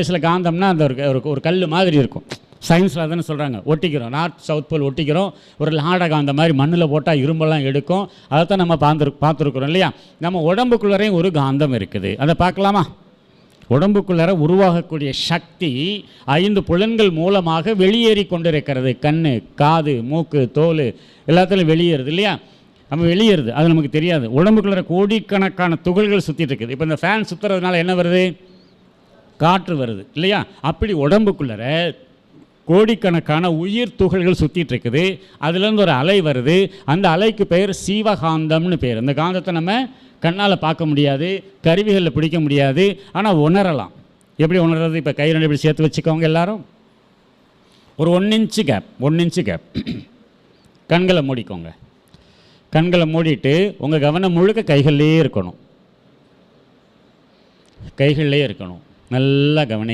சில காந்தம்னா அந்த ஒரு கல் மாதிரி இருக்கும். சயின்ஸில் தானே சொல்கிறாங்க, ஒட்டிக்கிறோம், நார்த் சவுத் போல் ஒட்டிக்கிறோம். ஒரு லாடகம் அந்த மாதிரி மண்ணில் போட்டால் இரும்பெல்லாம் எடுக்கும். அதைத்தான் நம்ம பார்த்துருக்குறோம் இல்லையா. நம்ம உடம்புக்குள்ளரையும் ஒரு காந்தம் இருக்குது, அதை பார்க்கலாமா? உடம்புக்குள்ளே உருவாகக்கூடிய சக்தி 5 புலன்கள் மூலமாக வெளியேறி கொண்டிருக்கிறது. கண், காது, மூக்கு, தோல் எல்லாத்துலையும் வெளியேறுது இல்லையா. நம்ம வெளியேறுது, அது நமக்கு தெரியாது. உடம்புக்குள்ளே கோடிக்கணக்கான துகள்கள் சுற்றிட்டு இருக்குது. இப்போ இந்த ஃபேன் சுற்றுறதுனால என்ன வருது? காற்று வருது இல்லையா. அப்படி உடம்புக்குள்ளே கோடிக்கணக்கான உயிர் துகள்கள் சுற்றிட்டு இருக்குது. அதுலேருந்து ஒரு அலை வருது. அந்த அலைக்கு பெயர் சீவகாந்தம்னு பேர். அந்த காந்தத்தை நம்ம கண்ணால் பார்க்க முடியாது, கருவிகளில் பிடிக்க முடியாது, ஆனால் உணரலாம். எப்படி உணர்றது? இப்போ கை 2 இப்படி சேர்த்து வச்சுக்கோங்க எல்லாரும். ஒரு 1 இன்ச்சு கேப். கண்களை மூடிக்கோங்க. கண்களை மூடிட்டு உங்கள் கவனம் முழுக்க கைகள்லேயே இருக்கணும். நல்லா கவனி.